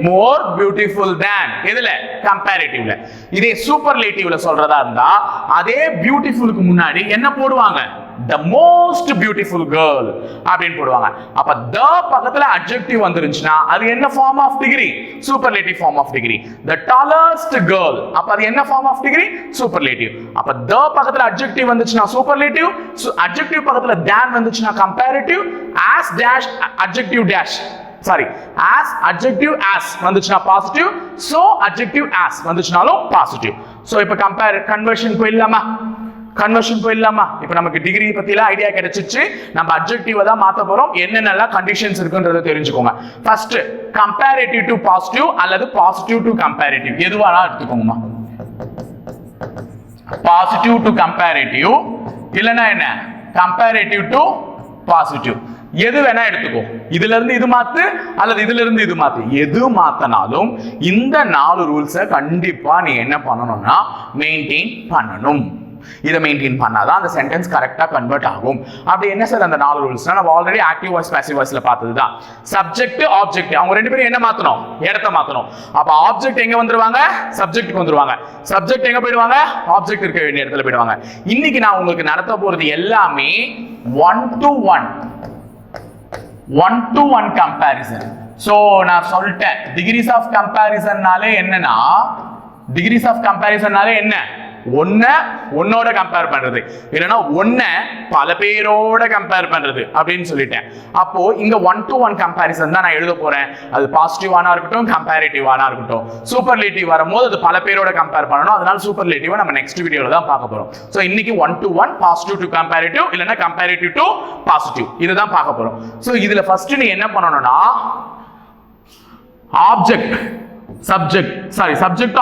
more beautiful than. எதுல? கம்பேரேட்டிவ்ல. இதே சூப்பர்லேட்டிவ்ல சொல்றதா இருந்தா அதே பியூட்டிஃபுல்க்கு முன்னாடி என்ன போடுவாங்க? the most beautiful girl அப்படினு போடுவாங்க. அப்ப the பக்கத்துல adjective வந்துருச்சுனா அது என்ன form of degree? superlative form of degree. the tallest girl, அப்ப அது என்ன form of degree? superlative. அப்ப the பக்கத்துல adjective வந்துச்சுனா superlative, adjective பக்கத்துல than வந்துச்சுனா comparative, as dash adjective dash sorry as adjective as வந்துச்சுனா positive, so adjective as வந்துச்சுனாலும் positive. so இப்ப conversion போயிடலாமா? கன்வர்ஷன் போயிடலாமா? இப்போ நமக்கு டிகிரி பத்தில ஐடியா கிடைச்சிச்சு. நம்ம அட்ஜெக்டிவ் தான் மாத்த போறோம். என்னென்ன கண்டிஷன்ஸ் இருக்குன்றதை தெரிஞ்சுக்கோங்க. ஃபர்ஸ்ட் கம்பேரேட்டிவ் டு பாசிட்டிவ் அல்லது பாசிட்டிவ் டு கம்பேரேட்டிவ் எதுவானா எடுத்துக்கோங்கமா. பாசிட்டிவ் டு கம்பேரேட்டிவ் இல்லனா என்ன? கம்பேரேட்டிவ் டு பாசிட்டிவ் எது வேணா எடுத்துக்கோ. இதுல இருந்து இது மாத்து அல்லது இதுல இருந்து இது மாத்து, எது மாத்தனாலும் இந்த 4 ரூல்ஸை கண்டிப்பா நீ என்ன பண்ணணும்னா மெயின்டைன் பண்ணணும். இதை மெயின்டைன் பண்ணாதான் அந்த சென்டென்ஸ் கரெக்டா கன்வெர்ட் ஆகும். அப்படி என்ன சார் அந்த 4 ரூல்ஸ்னா நம்ம ஆல்ரெடி ஆக்டிவ் வாய்ஸ் பாசிவ் வாய்ஸ்ல பார்த்ததுதான். சப்ஜெக்ட் ஆப்ஜெக்ட் அவங்க ரெண்டு பேரும் என்ன மாத்தணும்? இடத்தை மாத்தணும். அப்ப ஆப்ஜெக்ட் எங்க வந்துருவாங்க? சப்ஜெக்ட்க்கு வந்துருவாங்க. சப்ஜெக்ட் எங்க போயிடுவாங்க? ஆப்ஜெக்ட் இருக்க வேண்டிய இடத்துல போயிடுவாங்க. இன்னைக்கு நான் உங்களுக்கு நடத்த போறது எல்லாமே 1-to-1 கம்பேரிசன். சோ நான் சொல்லிட்டேன் டிகிரிஸ் ஆஃப் கம்பேரிசன்னாலே என்னன்னா, டிகிரிஸ் ஆஃப் கம்பேரிசன்னாலே என்ன? ஒன்னோட கம்பேர் பண்றது, இல்லனா ஒன்ன பல பேரோட கம்பேர் பண்றது அப்படின்னு சொல்லிட்டேன். அப்போ இங்க 1-to-1 கம்பேரிசன் தான் நான் எழுத போறேன். அது பாசிட்டிவானா இருக்கட்டும், கம்பேரேட்டிவானா இருக்கட்டும். சூப்பர்லேட்டிவ் வரும்போது அது பல பேரோட கம்பேர் பண்ணணும். அதனால சூப்பர்லேட்டிவ் நம்ம நெக்ஸ்ட் வீடியோல தான் பார்க்க போறோம். சோ இன்னைக்கு 1-to-1 பாசிட்டிவ் டு கம்பேரேட்டிவ் இல்லனா கம்பேரேட்டிவ் டு பாசிட்டிவ் இதுதான் பார்க்க போறோம். சோ இதுல ஃபர்ஸ்ட் நீ என்ன பண்ணணும்னா ஆப்ஜெக்ட் சப்ஜெக்ட்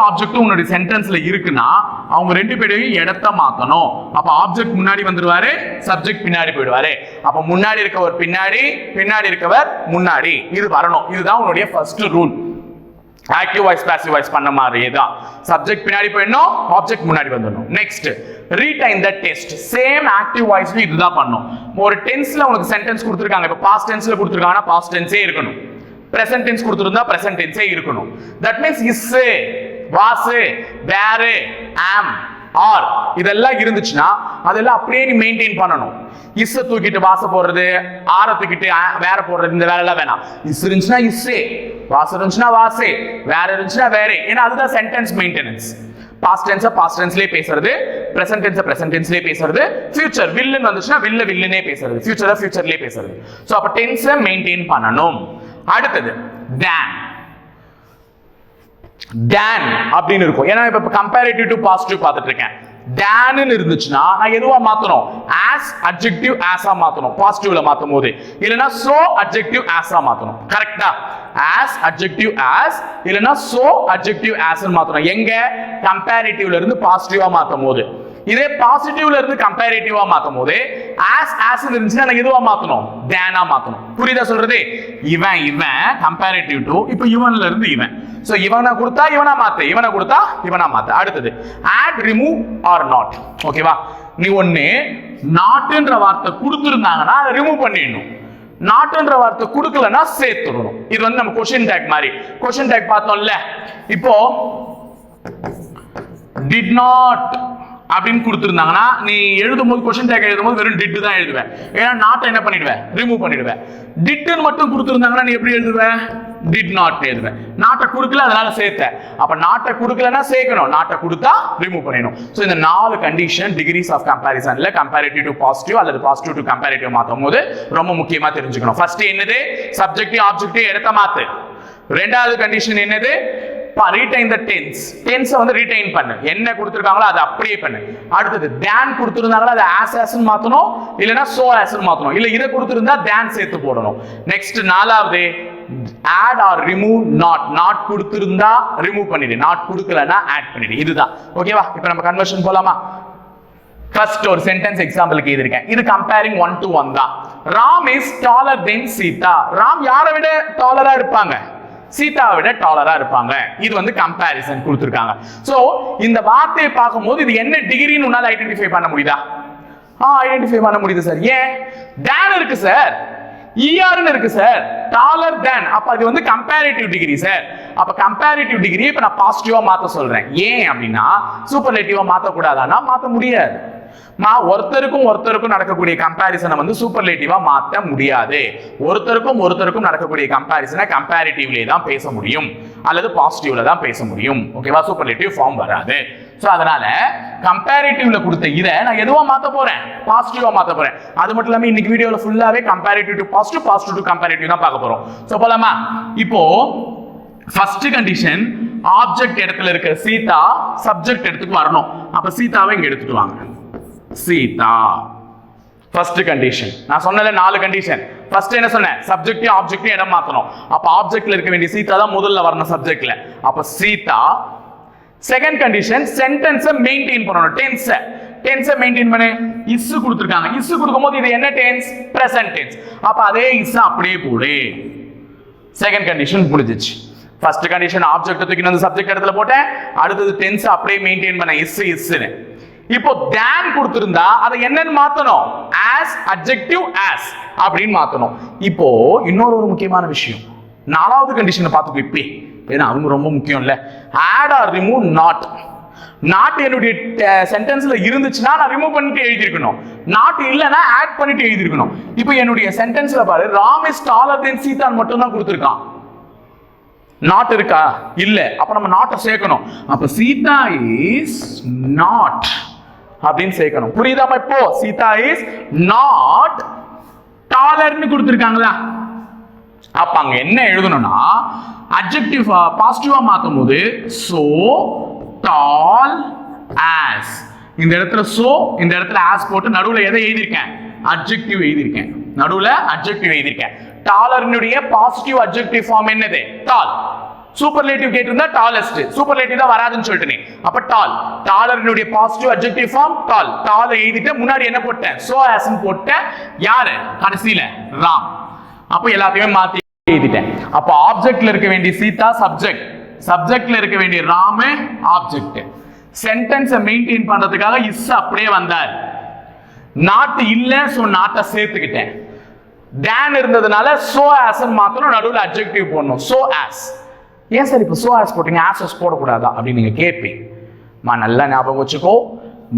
ஆப்ஜெக்ட் உன்னுடைய சென்டென்ஸ்ல இருக்குன்னா அவங்க ரெண்டு பேரையும் இடத்தை மாத்தணும். அப்ப ஆப்ஜெக்ட் முன்னாடி வந்துருவாரு, சப்ஜெக்ட் பின்னாடி போயிடுவாரு. அப்ப முன்னாடி இருக்கவர் பின்னாடி, பின்னாடி இருக்கவர் முன்னாடி, இது வரணும். இதுதான் உன்னுடைய first rule. Active voice passive voice பண்ண மாதிரியே தான். சப்ஜெக்ட் பின்னாடி போயிடணும், ஆப்ஜெக்ட் முன்னாடி வந்துடணும். Next retain the test. Same active வாய்ஸ்ல இதுதான் பண்ணணும். ஒரு டென்ஸ்ல உங்களுக்கு சென்டென்ஸ் கொடுத்துருக்காங்க, இப்போ பாஸ்ட் டென்ஸ்ல கொடுத்துருக்காங்கன்னா பாஸ்ட் டென்ஸே இருக்கணும். பிரசன்ட் டென்ஸ் கொடுத்துருந்தா பிரசன்ட் டென்ஸே இருக்கணும். தட் மீன்ஸ் இஸ், வாஸ், வேர், ஆம், ஆர் இதெல்லாம் இருந்துச்சுன்னா அதெல்லாம் அப்படியே நீ மெயின்டைன் பண்ணணும். இஸ் தூக்கிட்டு வாச போடுறது, ஆர தூக்கிட்டு வேற போடுறது, இந்த வேலை எல்லாம் வேணாம். இஸ் இருந்துச்சுன்னா இஸ்ஸே, வாச இருந்துச்சுன்னா வாசே, வேற இருந்துச்சுன்னா வேறே. ஏன்னா அதுதான் சென்டென்ஸ் மெயின்டெனன்ஸ். பாஸ்ட் டென்ஸை பாஸ்ட் டென்ஸ்லயே பேசுறது, பிரசன்ட் டென்ஸை பிரசன்ட் டென்ஸ்லயே பேசுறது, ஃபியூச்சர் வில்லுன்னு வந்துச்சுன்னா வில்லுனே பேசுறது, ஃபியூச்சரை ஃபியூச்சர்லயே பேசுறது. ஸோ அப்போ டென்ஸை மெயின்டைன் பண்ணணும். அடுத்தது தேன். Dan அப்படின்னு இருக்கும். ஏன்னா இப்ப கம்பேரிட்டிவ் டு பாசிட்டிவ் பார்த்துட்டு இருக்கேன். Dan இருந்துச்சுன்னா நான் எதுவா மாத்தணும்? as adjective as ஆ மாத்தணும். பாசிட்டிவ்ல மாத்தும் போது இல்லனா so adjective as ஆ மாத்தணும். கரெக்ட்டா? as adjective as இல்லனா so adjective as ன்னு மாத்தணும். எங்க? கம்பேரிட்டிவ்ல இருந்து பாசிட்டிவா மாத்தும் போது. இதே பாசிட்டிவ்ல இருந்து கம்பேரிட்டிவா மாத்தும் போது as இருந்துச்சுன்னா நான் எதுவா மாத்தணும்? than ஆ மாத்தணும். புரியுதா சொல்றது? இவன் கம்பேரிட்டிவ் டு இப்போ இவன்ல இருந்து இவன். சோ இவனை கொடுத்தா இவனா மாத்து, இவனை கொடுத்தா இவனா மாத்து. அடுத்தது add, remove or not. ஓகேவா? நீ ஒண்ணு நாட்ன்ற வார்த்தை கொடுத்திருந்தாங்கன்னா அதை ரிமூவ் பண்ணிடணும். நாட்ன்ற வார்த்தை கொடுக்கலன்னா சேர்த்துடணும். இது வந்து நம்ம क्वेश्चन टैग மாதிரி. क्वेश्चन टैग பார்த்தோம்ல, இப்போ did not அப்படின்னு கொடுத்திருந்தாங்கன்னா நீ எழுதும்போது क्वेश्चन टैग எழுதும்போது வெறும் did தான் எழுதுவேன். ஏன்னா நாட் என்ன பண்ணிடுவேன்? ரிமூவ் பண்ணிடுவேன். டிட்னு மட்டும் கொடுத்திருந்தாங்கன்னா நீ எப்படி எழுதுவேன்? did not எழுதுவேன். நாட்டை கொடுக்கல அதனால சேர்த்தேன். அப்ப நாட்டை கொடுக்கலன்னா சேர்க்கணும், நாட்டை கொடுத்தா ரிமூவ் பண்ணிடணும். சோ இந்த 4 கண்டிஷன் டிகிரிஸ் ஆஃப் கம்பேரிசன்ல கம்பேரிட்டிவ் டு பாசிட்டிவ் அல்லது பாசிட்டிவ் டு கம்பேரிட்டிவ் மாத்தும் போது ரொம்ப முக்கியமா தெரிஞ்சுக்கணும். ஃபர்ஸ்ட் என்னது? சப்ஜெக்டிவ் ஆப்ஜெக்டிவ் இடத்தை மாத்து. ரெண்டாவது கண்டிஷன் என்னது? ரீடைன் த டென்ஸ். டென்ஸை வந்து ரீடைன் பண்ணு. என்ன கொடுத்திருக்காங்களோ அதை அப்படியே பண்ணு. அடுத்தது dan கொடுத்திருந்தாங்களா அதை as ன்னு மாத்தணும், இல்லனா so as ன்னு மாத்தணும். இல்ல இத கொடுத்திருந்தா dan சேர்த்து போடணும். நெக்ஸ்ட் நாலாவது add or remove not. not கொடுத்திருந்தா ரிமூவ் பண்ணிடு, not கொடுக்கலனா ஆட் பண்ணிடு. இதுதான். ஓகேவா? இப்போ நம்ம கன்வர்ஷன் போலாமா? ஃபர்ஸ்ட் ஒரு சென்டென்ஸ் எக்ஸாம்பிளுக்கு எழுதிருக்கேன். இது கம்பேரிங் 1 to 1 தான். ராம் இஸ் டாலர் தென் சீதா. ராம் யாரை விட டாலரா இருப்பாங்க? சீதாவை விட டாலரா இருப்பாங்க. இது வந்து கம்பேரிசன் கொடுத்திருக்காங்க. சோ இந்த வார்த்தையை பார்க்கும்போது இது என்ன டிகிரின்னு உன்னால ஐடென்டிஃபை பண்ண முடியுதா? ஐடென்டிஃபை பண்ண முடியுது சார். ஏன்? dan இருக்கு சார், ன்னு இருக்கு சார், டாலர் than. அப்ப அது வந்து கம்பேரிட்டிவ் டிகிரி சார். அப்ப கம்பேரிட்டிவ் டிகிரி இப்ப நான் பாசிட்டிவா மாத்த சொல்றேன். ஏன் அப்படின்னா சூப்பர்லேட்டிவா மாத்த கூடாதானா? மாத்த முடியாது. ஒருத்தருக்கும் நடக்கக்கூடிய கம்பேரிசனை வந்து சூப்பர்லேட்டிவா மாத்த முடியாது. ஒருத்தருக்கும் நடக்கக்கூடிய கம்பேரிசனை கம்பேரிட்டிவ்ல தான் பேச முடியும் அல்லது பாசிட்டிவ்ல தான் பேச முடியும். ஓகேவா? சூப்பர்லேட்டிவ் ஃபார்ம் வராது. சோ அதனால கம்பேரிட்டிவ்ல கொடுத்த இதை நான் எதுவா மாத்த போறேன்? பாசிட்டிவா மாத்த போறேன். அது மட்டும் இல்லாம இன்னைக்கு வீடியோல ஃபுல்லாவே comparative to positive, positive to comparative தான் பார்க்க போறோம். சோ போலாமா? இப்போ ஃபர்ஸ்ட் கண்டிஷன் ஆப்ஜெக்ட் இடத்துல இருக்க சீதா சப்ஜெக்ட் இடத்துக்கு வரணும். அப்ப சீதாவை இங்க எடுத்துட்டு வாங்க. Sita first condition. நான் சொன்னல 4 கண்டிஷன். ஃபர்ஸ்ட் என்ன சொன்னேன்? சப்ஜெக்டிவ் ஆப்ஜெக்டிவ் இடம் மாத்தணும். அப்ப ஆப்ஜெக்ட்ல இருக்க வேண்டிய சீதா தான் முதல்ல வரணும் சப்ஜெக்ட்ல. அப்ப சீதா. செகண்ட் கண்டிஷன் சென்டென்ஸை மெயின்டைன் பண்ணணும். டென்ஸை மெயின்டைன் பண்ணு. இஸ் கொடுத்திருக்காங்க. இஸ் கொடுக்கும்போது இது என்ன டென்ஸ்? Present tense. அப்ப அதே இஸ் அப்படியே போடு. செகண்ட் கண்டிஷன் முடிஞ்சிச்சு. ஃபர்ஸ்ட் கண்டிஷன் ஆப்ஜெக்ட் தூக்கி வந்து சப்ஜெக்ட் இடத்துல போட்டேன். அடுத்தது டென்ஸ் அப்படியே மெயின்டைன் பண்ண இஸ்னு. இப்போ dan கொடுத்திருந்தா அதை என்னன்னு மாத்தணும்? as adjective as அப்படின்னு மாத்தணும். இப்போ இன்னொரு முக்கியமான விஷயம், 4வது கண்டிஷனை பார்த்துக்கோ. இப்போ ஏன்னா அவங்க ரொம்ப முக்கியம் இல்ல. add or remove not. not என்னுடைய சென்டென்ஸ்ல இருந்துச்சுன்னா நான் ரிமூவ் பண்ணிட்டு எழுதிருக்கணும். not இல்லனா ஆட் பண்ணிட்டு எழுதிருக்கணும். இப்போ என்னுடைய சென்டென்ஸ்ல பாரு, ராம் இஸ் டாலர் தென் சீதா மட்டும் தான் கொடுத்திருக்கான். not இருக்கா? இல்ல. அப்ப நம்ம not சேர்க்கணும். அப்ப சீதா இஸ் not அப்படின்னு சேர்க்கணும். புரியுதாமா? இப்போ சீதா இஸ் நாட் டாலர்னு கொடுத்திருக்காங்களா? அப்ப அங்க என்ன எழுதணும்னா அட்ஜெக்டிவ் பாசிட்டிவா மாத்தும் போது so tall as. இந்த இடத்துல so, இந்த இடத்துல as போட்டு நடுவுல எதை எழுதிருக்கேன்? அட்ஜெக்டிவ் எழுதிருக்கேன். நடுவுல அட்ஜெக்டிவ் எழுதிருக்கேன். டாலர்னுடைய பாசிட்டிவ் அட்ஜெக்டிவ் ஃபார்ம் என்னது? டால். சூப்பர்லேட்டிவ் கேட்டிருந்தா டாலஸ்ட். சூப்பர்லேட்டிவ் தான் வராதுன்னு சொல்லிட்டேனே. அப்ப டால். டாலர்னுடைய பாசிட்டிவ் அட்ஜெக்டிவ் ஃபார்ம் டால். டால் எழுதிட்டு முன்னாடி என்ன போட்டேன்? சோ as ன்னு போட்டேன். யாரு கடைசில? ராம். அப்ப எல்லாத்தையுமே மாத்தி எழுதிட்டேன். அப்ப ஆப்ஜெக்ட்ல இருக்க வேண்டிய சீதா சப்ஜெக்ட், சப்ஜெக்ட்ல இருக்க வேண்டிய ராம ஆப்ஜெக்ட். சென்டென்ஸை மெயின்டைன் பண்றதுக்காக இஸ் அப்படியே வந்தார். நாட் இல்ல, சோ நாட்டை சேர்த்துக்கிட்டேன். dan இருந்ததுனால so as மாத்தணும், நடுவுல adjective போடணும். so as. ஏன் சார் இப்போ so as போட்டீங்க, as போடக்கூடாதா அப்படின்னு நீங்க கேட்பீங்க. நல்லா ஞாபகம் வச்சுக்கோ,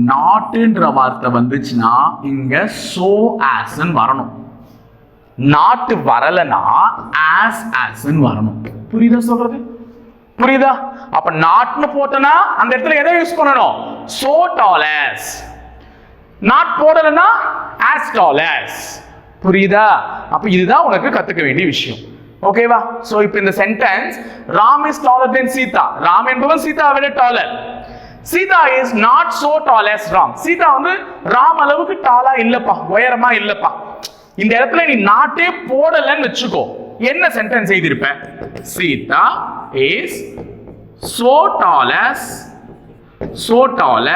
நாட்ன்ற வார்த்தை வந்துச்சுன்னா இங்க so as வரணும். நாட் வரலனா as வரணும். புரியுதா சொல்றது? புரியுதா? அப்ப நாட்னு போட்டனா அந்த இடத்துல எதை யூஸ் பண்ணணும்? so tall as. நாட் போடலனா as tall as. புரியுதா? அப்ப இதுதான் உனக்கு கத்துக்க வேண்டிய விஷயம். ஓகேவா? சோ இப்போ இந்த sentence Ram is taller than Sita. Ram என்பவன் சீதாவை விட taller. Sita is not so tall as Ram. Sita வந்து ராம் அளவுக்கு டாலா இல்லப்பா, உயரமா இல்லப்பா. இந்த இடத்துல நீ நாட்டே போடலன்னு வெச்சுக்கோ, என்ன சென்டென்ஸ் எழுதிருப்ப? Sita is so tall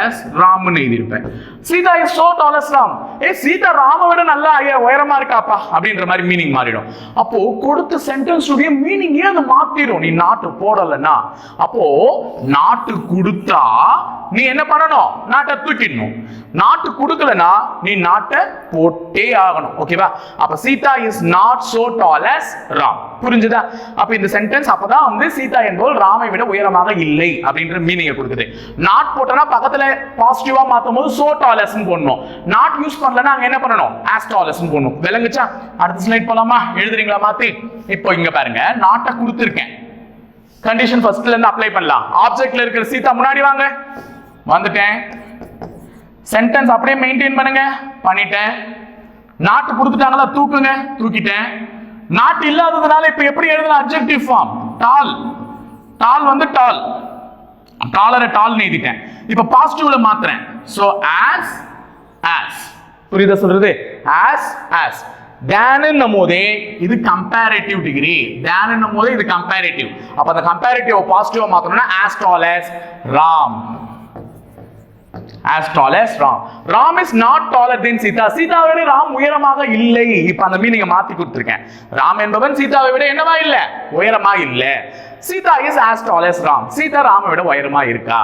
as ராம்னு எழுதிருப்பேன். Sita is so tall as Ram. Sita ராம விட நல்லா உயரமா இருக்காப்பா அப்படின்ற மாதிரி மீனிங் மாறிடும். அப்போ கொடுத்த சென்டென்ஸ் உடைய மீனிங் ஏன் மாத்திரும் நீ நாட்டு போடலன்னா? அப்போ நாட்டு கொடுத்தா நீ என்ன பண்ணணும்? நாட்டை தூக்கிடணும். நாட்டு கொடுக்கலனா நீ நாட்டை போட்டே ஆகணும். ஓகேவா? அப்ப Sita is not so tall as Ram. புரிஞ்சுதா? அப்ப இந்த சென்டென்ஸ் அப்பதான் வந்து சீதா என்பவள் ராமை விட உயரமாக இல்லை அப்படின்ற மீனிங்கை கொடுக்குது. நாட் போட்டனா பக்கத்துல பாசிட்டிவா மாத்தும் போது so tall as ன்னு போடணும். நாட் யூஸ் பண்ணலனா அங்க என்ன பண்ணணும்? as tall as ன்னு போடணும். விளங்குச்சா? அடுத்த ஸ்லைட் போலாமா? எழுதுறீங்களா மாத்தி? இப்போ இங்க பாருங்க, நாட்டை கொடுத்திருக்கேன். கண்டிஷன் ஃபர்ஸ்ட்ல இருந்து அப்ளை பண்ணலாம். ஆப்ஜெக்ட்ல இருக்கிற சீதா முன்னாடி வாங்க. வந்துட்டேன். சென்டென்ஸ் அப்படியே மெயின்டைன் பண்ணுங்க. பண்ணிட்டேன். நாட்டு கொடுத்துட்டாங்களா? தூக்குங்க. தூக்கிட்டேன். நாட் இல்லாததுனால இப்ப எப்படி எழுதலாம்? adjective form. டால். டால் வந்து டால். டாலரை டால் எழுதிட்டேன். இப்ப பாசிட்டிவ்ல மாத்துறேன். so as. புரியுதா சொல்றது? as. dan என்னும்போதே இது கம்பேரிட்டிவ் டிகிரி. dan என்னும்போதே இது கம்பேரிட்டிவ். அப்ப அந்த கம்பேரிட்டிவ் பாசிட்டிவா மாத்தணும்னா as tall as Ram. as tall as Ram. Ram is not taller than Sita. சீதாவை விட ராம் உயரமாக இல்லை. இப்ப அந்த மீனிங்கை மாத்தி கொடுத்திருக்கேன். ராம் என்பவன் சீதாவை விட என்னவா இல்ல? உயரமா இல்ல. Sita is as tall as Ram. Sita ராமை விட உயரமா இருக்கா?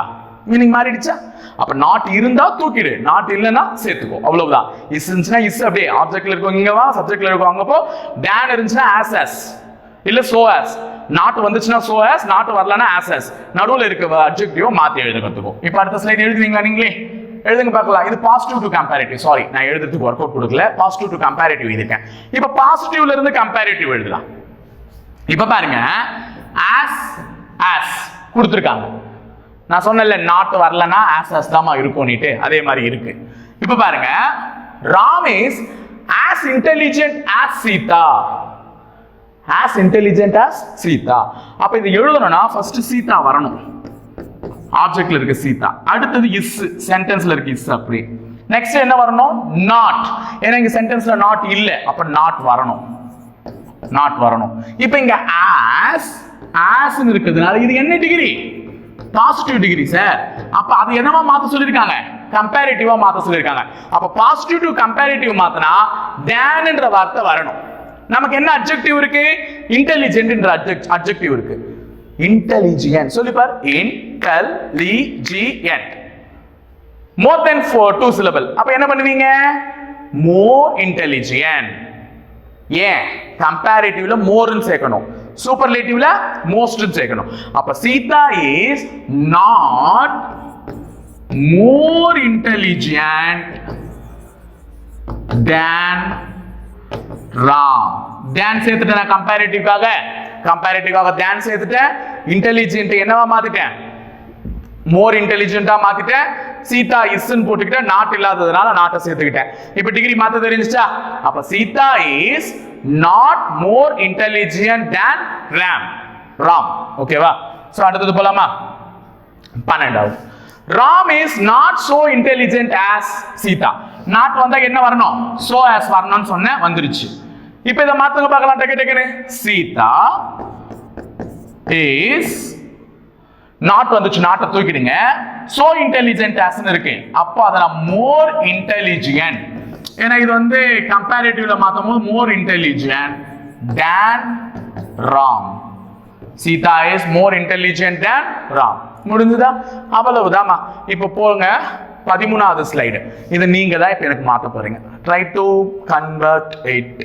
மீனிங் மாறிடுச்சா? அப்ப நாட் இருந்தா தூக்கிடு, நாட் இல்லனா சேர்த்துக்கோ. அவ்வளவுதான். இஸ் இருந்துச்சுனா இஸ் அப்படியே ஆப்ஜெக்ட்ல இருக்கும் இங்க வா, சப்ஜெக்ட்ல இருக்கும் அங்க போ. dan இருந்துச்சுனா as இல்ல so as. நாட் வந்துச்சுனா so as, நாட் வரலனா as. நடுவுல இருக்க அட்ஜெக்டிவ் மாத்தி எழுத கத்துக்கோ. இப்போ அடுத்த ஸ்லைட் எழுதுவீங்களா நீங்களே? எழுதுங்க பார்க்கலாம். இது பாசிட்டிவ் டு கம்பேரிட்டிவ். சாரி, நான் எழுதுறதுக்கு வொர்க் அவுட் கொடுக்கல. பாசிட்டிவ் டு கம்பேரிட்டிவ் எழுதிருக்கேன். இப்போ பாசிட்டிவ்ல இருந்து கம்பேரிட்டிவ் எழுதலாம். இப்போ பாருங்க, as கொடுத்திருக்காங்க. நான் சொன்னேன்ல நாட் வரலனா as தாமா இருக்கும்னிட்டு, அதே மாதிரி இருக்கு. இப்போ பாருங்க, Ram is as intelligent as Sita. as intelligent as Sita. அப்ப இது எழுதணும்னா ஃபர்ஸ்ட் சீதா வரணும். ஆப்ஜெக்ட்ல இருக்க சீதா. அடுத்தது இஸ், சென்டென்ஸ்ல இருக்க இஸ் அப்படி. நெக்ஸ்ட் என்ன வரணும்? நாட். ஏன்னா இங்க சென்டென்ஸ்ல நாட் இல்ல, அப்ப நாட் வரணும். நாட் வரணும். இப்போ இங்க as இருக்குதுனால இது என்ன டிகிரி? Positive degree sir. அப்ப அது என்னவா மாத்த சொல்லிருக்காங்க? கம்பேரிட்டிவா மாத்த சொல்லிருக்காங்க. அப்ப பாசிட்டிவ் டு கம்பேரிட்டிவ் மாத்தனா dan என்ற வார்த்தை வரணும். நமக்கு என்ன அட்ஜெக்டிவ் இருக்கு? இன்டெலிஜென்ட் என்ற அட்ஜெக்டிவ் இருக்கு. இன்டெலிஜென்ட் சொல்லி பார். intelligent. மோர் தென் 2 syllable. அப்ப என்ன பண்ணுவீங்க? more intelligent. ஏன்? கம்பேரிட்டிவ்ல மோர்னு சேர்க்கணும், சூப்பர்லேட்டிவ்ல மோஸ்ட் சேர்க்கணும். அப்ப Sita is not more intelligent than Ram. dan சேர்த்துட்டேன் கம்பேரிட்டிவ்காக. dan சேர்த்துட்டேன். இன்டெலிஜென்ட் என்னவா மாத்திட்டேன்? மோர் இன்டெலிஜென்ட்டா மாத்திட்டேன். சீதா இஸ்ன்னு போட்டுக்கிட்டேன். நாட் இல்லாததுனால நாட்டை சேர்த்துக்கிட்டேன். இப்ப டிகிரி மாத்த தெரிஞ்சுச்சா? அப்ப Sita is not more intelligent than Ram. ஓகேவா? சோ அடுத்தது போலாமா? 12வது. Ram is not so intelligent as Sita. Not வந்தா என்ன வரணும்? சோ as வரணும்னு சொன்னேன், வந்துருச்சு. இப்ப இத மாத்துங்க பார்க்கலாம். டக்கு சீதா இஸ் நாட் வந்துச்சு, நாட்டை தூக்கிடுங்க. சோ இன்டெலிஜென்ட் ஆஸ்னு இருக்கு. அப்ப அத நான் மோர் இன்டெலிஜென்ட், ஏன்னா இது வந்து கம்பேரிட்டிவ்ல மாத்தும் போது more intelligent than Ram. Sita is more intelligent than Ram. முடிஞ்சுதா? அவ்வளவுதாமா. இப்போ போங்க 13வது ஸ்லைடு. இது நீங்க தான் இப்போ எனக்கு மாத்த போறீங்க. Try to convert it.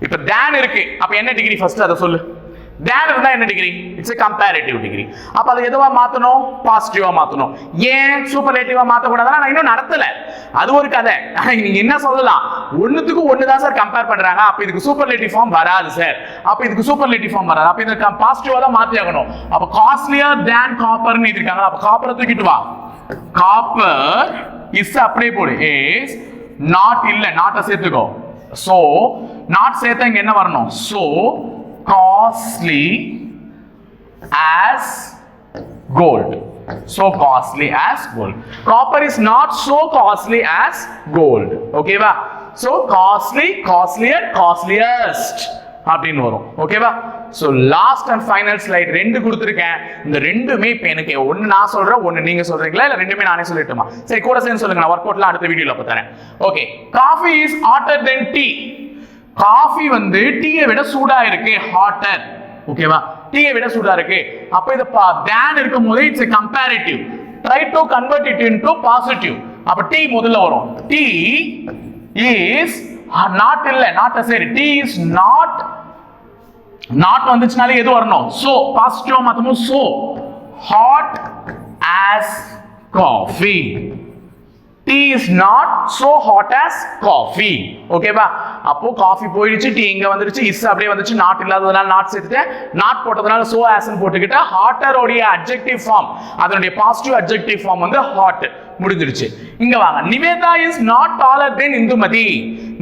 இப்போ than இருக்கு, அப்ப என்ன டிகிரி ஃபர்ஸ்ட் அதை சொல்லு. than இருந்தா என்ன degree? It's a comparative degree. அப்ப அது எதுவா மாத்தணும்? பாசிட்டிவா மாத்தணும். ஏன் சூப்பர்லேட்டிவா மாத்த கூடாதுன்னா நான் இன்னும் நடத்தல, அது ஒரு கதை. நீங்க என்ன சொல்லலாம், ஒண்ணுத்துக்கு ஒண்ணு தான் சார் கம்பேர் பண்றாங்க, அப்ப இதுக்கு சூப்பர்லேட்டிவ் ஃபார்ம் வராது சார், அப்ப இதுக்கு சூப்பர்லேட்டிவ் ஃபார்ம் வராது, அப்ப இதுக்கு பாசிட்டிவா தான் மாத்தி ஆகணும். அப்ப காஸ்ட்லியர் than காப்பர்னு இருக்காங்க, அப்ப காப்பரை தூக்கிட்டு வா. காப்பர் இஸ் அப்படியே போடு, இஸ் நாட் இல்ல, நாட்டை சேர்த்துக்கோ. சோ நாட் சேர்த்தா இங்க என்ன வரணும்? So costly as gold. So costly as gold. Copper is not so costly as gold. Okay va? So costly, costlier, costliest அப்படின்னு வரும். ஓகேவா? So last and final slide ரெண்டு கொடுத்துருக்கேன். இந்த ரெண்டுமே இப்போ எனக்கு ஒன்னு நான் சொல்றேன், ஒன்னு நீங்க சொல்றீங்களா, இல்ல ரெண்டுமே நானே சொல்லட்டுமா? சரி, கூட சேர்ந்து சொல்லுங்க, நான் ஒர்க் அவுட்லாம் அடுத்த வீடியோல பார்த்துறேன். Okay, coffee is hotter than tea. Coffee வந்து டீயை விட சூடா இருக்கு, ஹாட்டர். ஓகேவா? டீயை விட சூடா இருக்கு. அப்ப இது than இருக்கும்போது it's a comparative. Try to convert it into positive. அப்ப டீ முதல்ல வரும். டீ இஸ் நாட் இல்ல, நாட் சரி, டீ இஸ் நாட். நாட் வந்துச்சுனாலே எது வரணும்? சோ பாசிட்டிவா மாத்தணும். So hot as coffee. Tea is not so hot as coffee. ஓகேவா? அப்போ காஃபி போயிடுச்சு, டீ இங்க வந்துருச்சு, இஸ் அப்படியே வந்துச்சு, நாட் இல்லாததுனால நாட் சேர்த்துட்டேன், நாட் போட்டதுனால so as ன்னு போட்டுக்கிட்டா ஹாட்டர் உடைய அட்ஜெக்டிவ் ஃபார்ம், அதனுடைய பாசிட்டிவ் அட்ஜெக்டிவ் ஃபார்ம் வந்து ஹாட். முடிஞ்சிருச்சு. இங்க வாங்க, நிவேதா இஸ் நாட் டாலர் தென் இந்துமதி.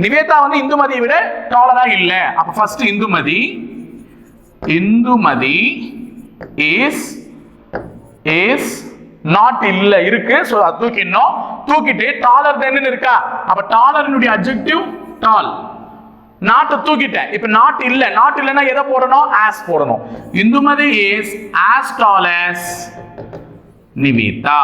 நிவேதா வந்து இந்துமதியை விட டாலரா இல்ல. அப்ப first Indumathi, Indumathi is not இல்ல, இருக்கு. சோ அது தூக்கிடணும். தூக்கிட்டு டாலர் தென் இருக்கா, அப்ப டாலர்னுடைய அட்ஜெக்டிவ் டால். நாட் தூக்கிட்டேன், இப்ப நாட் இல்ல. நாட் இல்லனா எதை போடணும்? as போடணும். Indumathi is as tall as Nivetha.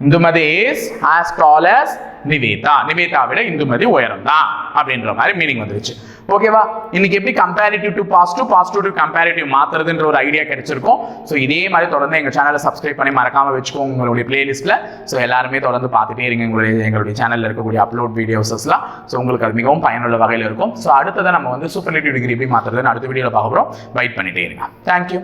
Indumathi is as tall as Nivetha. Nivetha விட இந்துமதி உயரம் தான் அப்படின்ற மாதிரி மீனிங் வந்துருச்சு. ஓகேவா? இன்னைக்கு எப்படி comparative to positive, positive to comparative மாத்துறதுன்ற ஒரு ஐடியா கிடைச்சிருக்கும். ஸோ இதே மாதிரி தொடர்ந்து எங்க சேனலை சப்ஸ்கிரைப் பண்ணி மறக்காம வச்சுக்கோங்க உங்களுடைய பிளேலிஸ்ட்ல. ஸோ எல்லாருமே தொடர்ந்து பார்த்துட்டே இருங்க எங்களுடைய சேனல்ல இருக்கக்கூடிய அப்லோட் வீடியோஸ்லாம். ஸோ உங்களுக்கு அது மிகவும் பயனுள்ள வகையில் இருக்கும். ஸோ அடுத்ததான் நம்ம வந்து சூப்பர்லேட்டிவ் டிகிரி எப்படி மாத்துறதுன்னு அடுத்த வீடியோல பார்க்க போறோம். வெயிட் பண்ணிட்டே இருங்க. தேங்க்யூ.